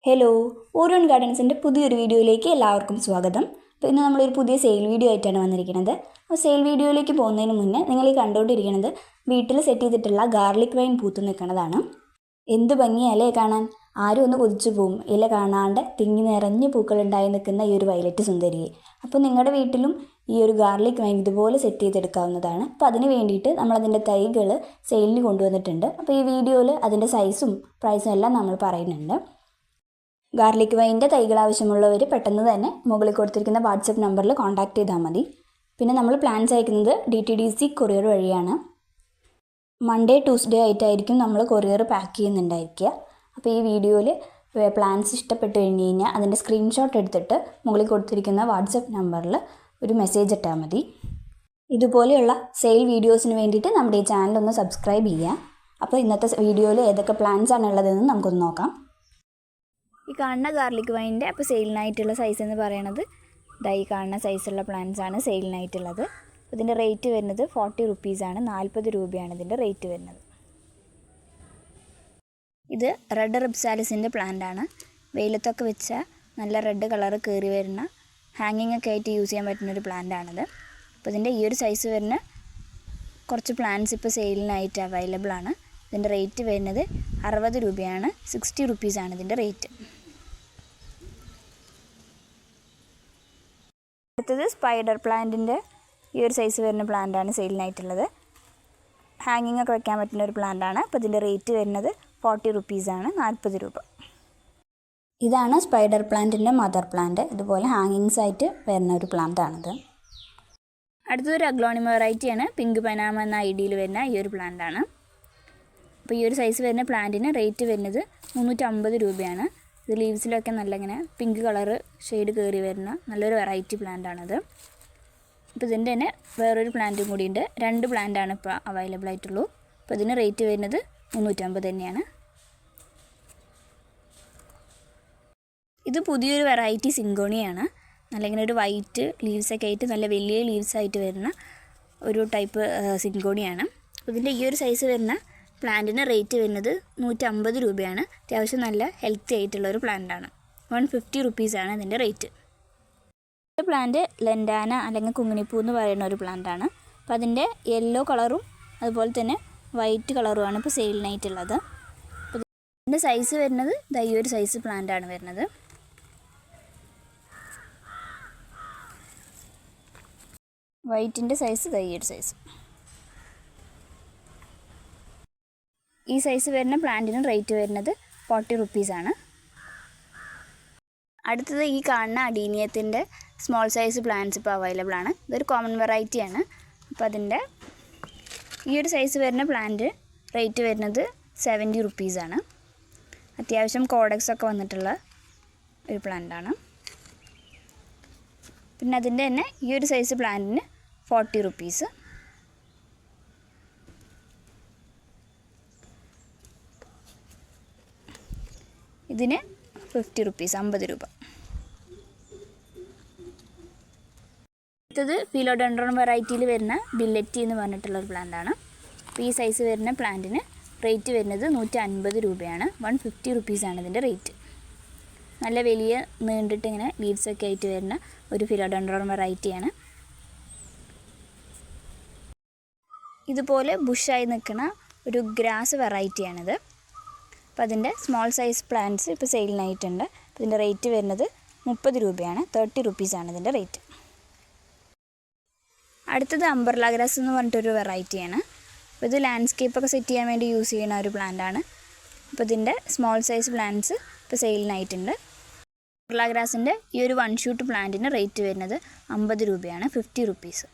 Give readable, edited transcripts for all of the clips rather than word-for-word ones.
Hello, Orion ഗാർഡൻസിൻ്റെ പുതിയൊരു വീഡിയോയിലേക്ക് എല്ലാവർക്കും സ്വാഗതം. അപ്പോൾ ഇന്ന് നമ്മളൊരു പുതിയ സെയിൽ വീഡിയോ ആയിട്ടാണ് വന്നിരിക്കുന്നത്. അപ്പോൾ സെയിൽ വീഡിയോയിലേക്ക് പോകുന്നതിന് മുന്നേ നിങ്ങൾ ഈ കണ്ടുകൊണ്ടിരിക്കുന്നത് വീട്ടിൽ സെറ്റ് ചെയ്തിട്ടുള്ള ഗാർലിക് വൈൻ പൂത്ത് നിൽക്കുന്നതാണ്. എന്ത് ഭംഗിയല്ലേ കാണാൻ, ആരും ഒന്ന് കൊതിച്ചു പോവും ഇല കാണാണ്ട് തിങ്ങി നിറഞ്ഞ് പൂക്കളുണ്ടായി നിൽക്കുന്ന ഈ ഒരു വയലറ്റ് സുന്ദരിയെ. അപ്പോൾ നിങ്ങളുടെ വീട്ടിലും ഈ ഒരു ഗാർലിക് വൈൻ ഇതുപോലെ സെറ്റ് ചെയ്തെടുക്കാവുന്നതാണ്. അപ്പോൾ അതിന് വേണ്ടിയിട്ട് നമ്മളതിൻ്റെ തൈകൾ സെയിലിന് കൊണ്ടുവന്നിട്ടുണ്ട്. അപ്പോൾ ഈ വീഡിയോയിൽ അതിൻ്റെ സൈസും പ്രൈസും എല്ലാം നമ്മൾ പറയുന്നുണ്ട്. ഗാർലിക് വൈൻ്റെ തൈകൾ ആവശ്യമുള്ളവർ പെട്ടെന്ന് തന്നെ മുകളിൽ കൊടുത്തിരിക്കുന്ന വാട്സപ്പ് നമ്പറിൽ കോൺടാക്റ്റ് ചെയ്താൽ മതി. പിന്നെ നമ്മൾ പ്ലാൻസ് അയക്കുന്നത് DTDC കൊറിയർ വഴിയാണ്. മൺഡേ ട്യൂസ്ഡേ ആയിട്ടായിരിക്കും നമ്മൾ കൊറിയർ പാക്ക് ചെയ്യുന്നുണ്ടായിരിക്കുക. അപ്പോൾ ഈ വീഡിയോയിൽ പ്ലാൻസ് ഇഷ്ടപ്പെട്ട് കഴിഞ്ഞ് കഴിഞ്ഞാൽ അതിൻ്റെ സ്ക്രീൻഷോട്ട് എടുത്തിട്ട് മുകളിൽ കൊടുത്തിരിക്കുന്ന വാട്സപ്പ് നമ്പറിൽ ഒരു മെസ്സേജ് ഇട്ടാൽ മതി. ഇതുപോലെയുള്ള സെയിൽ വീഡിയോസിന് വേണ്ടിയിട്ട് നമ്മുടെ ഈ ചാനലൊന്ന് സബ്സ്ക്രൈബ് ചെയ്യുക. അപ്പോൾ ഇന്നത്തെ വീഡിയോയിൽ ഏതൊക്കെ പ്ലാൻസ് ആണ് ഉള്ളതെന്ന് നമുക്കൊന്ന് നോക്കാം. ഈ കാണുന്ന ഗാർലിക് വൈൻ്റെ അപ്പോൾ സെയിലിനായിട്ടുള്ള സൈസ് എന്ന് പറയുന്നത് ഈ കാണുന്ന സൈസുള്ള പ്ലാന്റ്സ് ആണ് സെയിലിനായിട്ടുള്ളത്. ഇതിൻ്റെ റേറ്റ് വരുന്നത് 40 റുപ്പീസാണ്, 40 രൂപയാണ് ഇതിൻ്റെ റേറ്റ് വരുന്നത്. ഇത് റെഡ് റിപ്സാലിസിൻ്റെ പ്ലാന്റ് ആണ്. വെയിലത്തൊക്കെ വെച്ചാൽ നല്ല റെഡ് കളർ കയറി വരുന്ന ഹാങ്ങിങ് ഒക്കെ ആയിട്ട് യൂസ് ചെയ്യാൻ പറ്റുന്നൊരു പ്ലാന്റ് ആണിത്. അപ്പോൾ ഇതിൻ്റെ ഈ ഒരു സൈസ് വരുന്ന കുറച്ച് പ്ലാന്റ്സ് ഇപ്പോൾ സെയിലിനായിട്ട് അവൈലബിൾ ആണ്. ഇതിൻ്റെ റേറ്റ് വരുന്നത് 60 രൂപയാണ്, 60 റുപ്പീസാണ് ഇതിൻ്റെ റേറ്റ്. അടുത്തത് സ്പൈഡർ പ്ലാന്റിൻ്റെ ഈ ഒരു സൈസ് വരുന്ന പ്ലാന്റാണ് സെയിലിനായിട്ടുള്ളത്. ഹാങ്ങിങ് ഒക്കെ വയ്ക്കാൻ പറ്റുന്ന ഒരു പ്ലാന്റാണ്. അപ്പോൾ ഇതിൻ്റെ റേറ്റ് വരുന്നത് 40 റുപ്പീസാണ്, 40 രൂപ. ഇതാണ് സ്പൈഡർ പ്ലാന്റിൻ്റെ മദർ പ്ലാന്റ്. ഇതുപോലെ ഹാങ്ങിങ്സ് ആയിട്ട് വരുന്ന ഒരു പ്ലാന്റാണിത്. അടുത്തൊരു അഗ്ലോണിമ വെറൈറ്റിയാണ്. പിങ്ക് പനാമ എന്ന ഐഡിയിൽ വരുന്ന ഈ ഒരു പ്ലാന്റാണ്. അപ്പോൾ ഈ ഒരു സൈസ് വരുന്ന പ്ലാന്റിന് റേറ്റ് വരുന്നത് 350 രൂപയാണ്. ഇത് ലീവ്സിലൊക്കെ നല്ല ഇങ്ങനെ പിങ്ക് കളറ് ഷെയ്ഡ് കയറി വരുന്ന നല്ലൊരു വെറൈറ്റി പ്ലാന്റാണിത്. അപ്പോൾ ഇതിൻ്റെ തന്നെ വേറൊരു പ്ലാന്റും കൂടിയുണ്ട്. 2 പ്ലാന്റാണ് ഇപ്പോൾ അവൈലബിൾ ആയിട്ടുള്ളൂ. അപ്പോൾ ഇതിന് റേറ്റ് വരുന്നത് 350 തന്നെയാണ്. ഇത് പുതിയൊരു വെറൈറ്റി സിങ്കോണിയാണ്. നല്ല ഇങ്ങനെ ഒരു വൈറ്റ് ലീവ്സൊക്കെ ആയിട്ട് നല്ല വലിയ ലീവ്സായിട്ട് വരുന്ന ഒരു ടൈപ്പ് സിങ്കോണിയാണ്. അപ്പോൾ ഇതിൻ്റെ ഈ ഒരു സൈസ് വരുന്ന പ്ലാന്റിന് റേറ്റ് വരുന്നത് 150 രൂപയാണ്. അത്യാവശ്യം നല്ല ഹെൽത്തി ആയിട്ടുള്ളൊരു പ്ലാന്റാണ്. 150 റുപ്പീസാണ് ഇതിൻ്റെ റേറ്റ്. ഈ പ്ലാന്റ് ലെൻഡാന അല്ലെങ്കിൽ കുങ്ങിണിപ്പൂ എന്ന് പറയുന്ന ഒരു പ്ലാന്റാണ്. അപ്പോൾ അതിൻ്റെ യെല്ലോ കളറും അതുപോലെ തന്നെ വൈറ്റ് കളറുമാണ് ഇപ്പോൾ സെയിലിനായിട്ടുള്ളത്. അപ്പോൾ ഇതിൻ്റെ സൈസ് വരുന്നത് ഈ ഒരു സൈസ് പ്ലാന്റാണ് വരുന്നത്. വൈറ്റിൻ്റെ സൈസ് ഈ ഒരു സൈസ്. ഈ സൈസ് വരുന്ന പ്ലാന്റിന് റേറ്റ് വരുന്നത് 40 റുപ്പീസാണ്. അടുത്തത് ഈ കാണുന്ന അഡീനിയത്തിൻ്റെ സ്മോൾ സൈസ് പ്ലാന്റ്സ് ഇപ്പോൾ അവൈലബിൾ ആണ്. ഇതൊരു കോമൺ വെറൈറ്റിയാണ്. അപ്പോൾ അതിൻ്റെ ഈ ഒരു സൈസ് വരുന്ന പ്ലാന്റ് റേറ്റ് വരുന്നത് 70 റുപ്പീസാണ്. അത്യാവശ്യം കോഡക്സ് ഒക്കെ വന്നിട്ടുള്ള ഒരു പ്ലാന്റാണ്. പിന്നെ അതിൻ്റെ തന്നെ ഈ ഒരു സൈസ് പ്ലാന്റിന് 40 റുപ്പീസ്. ഇതിന് 50 റുപ്പീസ്, 50 രൂപ. അടുത്തത് ഫിലോഡെൻഡ്രോൺ വെറൈറ്റിയിൽ വരുന്ന ബില്ലറ്റി എന്ന് പറഞ്ഞിട്ടുള്ളൊരു പ്ലാന്റാണ്. അപ്പോൾ ഈ സൈസ് വരുന്ന പ്ലാന്റിന് റേറ്റ് വരുന്നത് 150 രൂപയാണ്. 150 റുപ്പീസാണ് ഇതിൻ്റെ റേറ്റ്. നല്ല വലിയ നീണ്ടിട്ട് ഇങ്ങനെ ലീവ്സൊക്കെ ആയിട്ട് വരുന്ന ഒരു ഫിലോഡെൻഡ്രോൺ വെറൈറ്റിയാണ്. ഇതുപോലെ ബുഷായി നിൽക്കുന്ന ഒരു ഗ്രാസ് വെറൈറ്റിയാണിത്. അപ്പോൾ അതിൻ്റെ സ്മോൾ സൈസ് പ്ലാന്റ്സ് ഇപ്പോൾ സെയിലിനായിട്ടുണ്ട്. അപ്പോൾ ഇതിൻ്റെ റേറ്റ് വരുന്നത് 30 രൂപയാണ്, 30 റുപ്പീസാണ് ഇതിൻ്റെ റേറ്റ്. അടുത്തത് അംബർല ഗ്രാസ് എന്ന് പറഞ്ഞിട്ടൊരു വെറൈറ്റിയാണ്. അപ്പോൾ ഇത് ലാൻഡ്സ്കേപ്പൊക്കെ സെറ്റ് ചെയ്യാൻ വേണ്ടി യൂസ് ചെയ്യുന്ന ഒരു പ്ലാന്റാണ്. അപ്പോൾ ഇതിൻ്റെ സ്മോൾ സൈസ് പ്ലാന്റ്സ് ഇപ്പോൾ സെയിലിനായിട്ടുണ്ട്. അംബർല ഗ്രാസിൻ്റെ ഈ ഒരു 1 ഷൂട്ട് പ്ലാന്റിന് റേറ്റ് വരുന്നത് 50 രൂപയാണ്, 50 റുപ്പീസ്.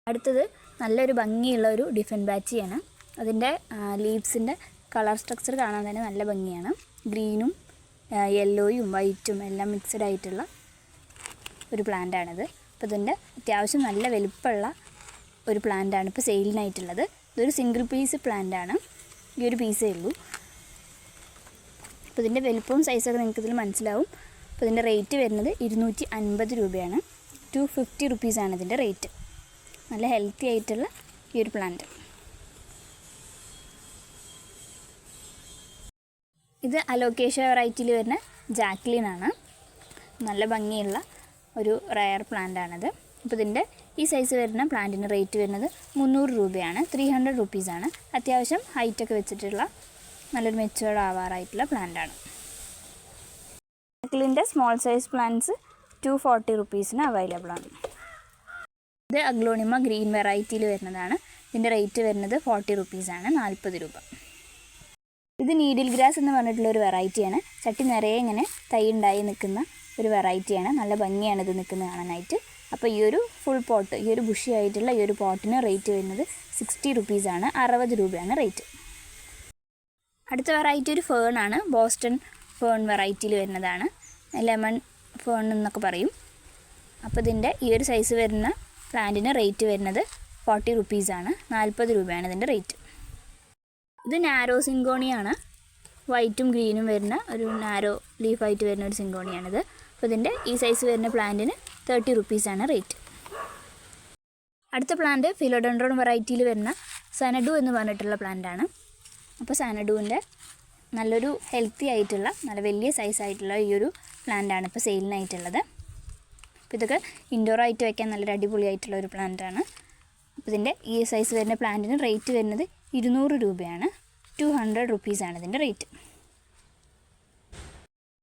അടുത്തത് നല്ലൊരു ഭംഗിയുള്ള ഒരു ഡിഫൻ ബാച്ചിയാണ്. അതിൻ്റെ ലീവ്സിൻ്റെ കളർ സ്ട്രക്ചർ കാണാൻ തന്നെ നല്ല ഭംഗിയാണ്. ഗ്രീനും യെല്ലോയും വൈറ്റും എല്ലാം മിക്സഡ് ആയിട്ടുള്ള ഒരു പ്ലാന്റാണിത്. അപ്പോൾ ഇതിൻ്റെ അത്യാവശ്യം നല്ല വലുപ്പമുള്ള ഒരു പ്ലാന്റാണ് ഇപ്പോൾ സെയിലിനായിട്ടുള്ളത്. ഇതൊരു സിംഗിൾ പീസ് പ്ലാന്റാണ്, ഈ ഒരു പീസേ ഉള്ളൂ. അപ്പോൾ ഇതിൻ്റെ വലുപ്പവും സൈസൊക്കെ നിങ്ങൾക്ക് ഇതിൽ മനസ്സിലാവും. അപ്പോൾ ഇതിൻ്റെ റേറ്റ് വരുന്നത് 250 രൂപയാണ്, 250 റുപ്പീസാണ് ഇതിൻ്റെ റേറ്റ്. നല്ല ഹെൽത്തി ആയിട്ടുള്ള ഈ ഒരു പ്ലാന്റ്. ഇത് അലോക്കേഷ്യ വെറൈറ്റിയിൽ വരുന്ന ജാക്ലിൻ ആണ്. നല്ല ഭംഗിയുള്ള ഒരു റയർ പ്ലാന്റ് ആണിത്. അപ്പോൾ ഇതിൻ്റെ ഈ സൈസ് വരുന്ന പ്ലാന്റിന് റേറ്റ് വരുന്നത് 300 രൂപയാണ്. 300 റുപ്പീസാണ്. അത്യാവശ്യം ഹൈറ്റൊക്കെ വെച്ചിട്ടുള്ള നല്ലൊരു മെച്ചുവേർഡ് ആവാറായിട്ടുള്ള പ്ലാന്റാണ്. ജാക്ലിൻ്റെ സ്മോൾ സൈസ് പ്ലാന്റ്സ് 240 റുപ്പീസിന് അവൈലബിൾ ആണ്. ഇത് അഗ്ലോണിമ ഗ്രീൻ വെറൈറ്റിയിൽ വരുന്നതാണ്. ഇതിൻ്റെ റേറ്റ് വരുന്നത് 40 റുപ്പീസാണ്, 40 രൂപ. ഇത് നീഡിൽ ഗ്രാസ് എന്ന് പറഞ്ഞിട്ടുള്ള ഒരു വെറൈറ്റിയാണ്. ചട്ടി നിറയെ ഇങ്ങനെ തൈ ഉണ്ടായി നിൽക്കുന്ന ഒരു വെറൈറ്റിയാണ്. നല്ല ഭംഗിയാണ് ഇത് നിൽക്കുന്നത് കാണാനായിട്ട്. അപ്പോൾ ഈ ഒരു ഫുൾ പോട്ട്, ഈ ഒരു ബുഷി ആയിട്ടുള്ള ഈ ഒരു പോട്ടിന് റേറ്റ് വരുന്നത് 60 റുപ്പീസാണ്, 60 രൂപയാണ് റേറ്റ്. അടുത്ത വെറൈറ്റി ഒരു ഫേൺ ആണ്. ബോസ്റ്റൺ ഫേൺ വെറൈറ്റിയിൽ വരുന്നതാണ്. ലെമൺ ഫേൺ എന്നൊക്കെ പറയും. അപ്പോൾ ഇതിൻ്റെ ഈ ഒരു സൈസ് വരുന്ന പ്ലാന്റിന് റേറ്റ് വരുന്നത് 40 റുപ്പീസാണ്, 40 രൂപയാണ് ഇതിൻ്റെ റേറ്റ്. ഇത് നാരോ സിങ്കോണിയാണ്. വൈറ്റും ഗ്രീനും വരുന്ന ഒരു നാരോ ലീഫായിട്ട് വരുന്ന ഒരു സിങ്കോണിയാണിത്. അപ്പോൾ ഇതിൻ്റെ ഈ സൈസ് വരുന്ന പ്ലാന്റിന് 30 റുപ്പീസാണ് റേറ്റ്. അടുത്ത പ്ലാന്റ് ഫിലോഡെൻഡ്രോൺ വെറൈറ്റിയിൽ വരുന്ന സനഡു എന്ന് പറഞ്ഞിട്ടുള്ള പ്ലാന്റാണ്. അപ്പോൾ സനഡുവിൻ്റെ നല്ലൊരു ഹെൽത്തി ആയിട്ടുള്ള നല്ല വലിയ സൈസായിട്ടുള്ള ഈ ഒരു പ്ലാന്റാണ് ഇപ്പോൾ സെയിലിനായിട്ടുള്ളത്. അപ്പോൾ ഇതൊക്കെ ഇൻഡോർ ആയിട്ട് വയ്ക്കാൻ നല്ലൊരു അടിപൊളിയായിട്ടുള്ള ഒരു പ്ലാന്റാണ്. അപ്പോൾ ഇതിൻ്റെ ഈ സൈസ് വരുന്ന പ്ലാന്റിന് റേറ്റ് വരുന്നത് 200 രൂപയാണ്, 200 റുപ്പീസാണ് ഇതിൻ്റെ റേറ്റ്.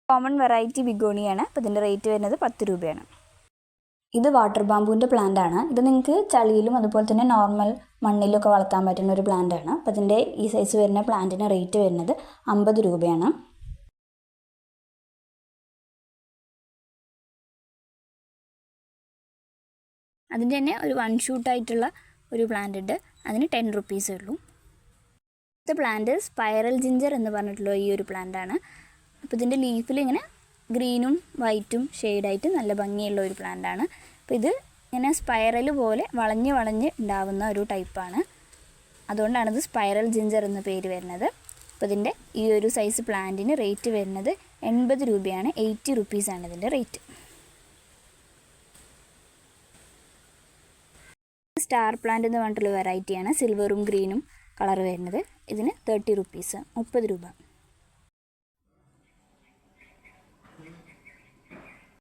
Common variety ബിഗോണിയാണ്. അപ്പോൾ ഇതിൻ്റെ റേറ്റ് വരുന്നത് 10 രൂപയാണ്. ഇത് വാട്ടർ ബാമ്പുവിൻ്റെ പ്ലാന്റാണ്. ഇത് നിങ്ങൾക്ക് ചളിയിലും അതുപോലെ തന്നെ നോർമൽ മണ്ണിലൊക്കെ വളർത്താൻ പറ്റുന്ന ഒരു പ്ലാന്റാണ്. അപ്പോൾ ഇതിൻ്റെ ഈ സൈസ് വരുന്ന പ്ലാന്റിന് റേറ്റ് വരുന്നത് 50 രൂപയാണ്. അതിൻ്റെ തന്നെ ഒരു 1 ഷൂട്ടായിട്ടുള്ള ഒരു പ്ലാന്റ് ഉണ്ട്. അതിന് 10 റുപ്പീസേ ഉള്ളൂ. അടുത്ത പ്ലാന്റ് സ്പൈറൽ ജിഞ്ചർ എന്ന് പറഞ്ഞിട്ടുള്ള ഈ ഒരു പ്ലാന്റാണ്. അപ്പോൾ ഇതിൻ്റെ ലീഫിൽ ഇങ്ങനെ ഗ്രീനും വൈറ്റും ഷെയ്ഡായിട്ട് നല്ല ഭംഗിയുള്ള ഒരു പ്ലാന്റാണ്. അപ്പോൾ ഇത് ഇങ്ങനെ സ്പൈറൽ പോലെ വളഞ്ഞ് വളഞ്ഞ് ഉണ്ടാവുന്ന ഒരു ടൈപ്പാണ്. അതുകൊണ്ടാണ് ഇത് സ്പൈറൽ ജിഞ്ചർ എന്ന പേര് വരുന്നത്. അപ്പോൾ ഇതിൻ്റെ ഈ ഒരു സൈസ് പ്ലാന്റിന് റേറ്റ് വരുന്നത് 80 രൂപയാണ്, 80 റുപ്പീസാണ് ഇതിൻ്റെ റേറ്റ്. സ്റ്റാർ പ്ലാന്റ് എന്ന് പറഞ്ഞിട്ടുള്ള വെറൈറ്റിയാണ്. സിൽവറും ഗ്രീനും കളർ വരുന്നത്. ഇതിന് 30 റുപ്പീസ്, 30 രൂപ.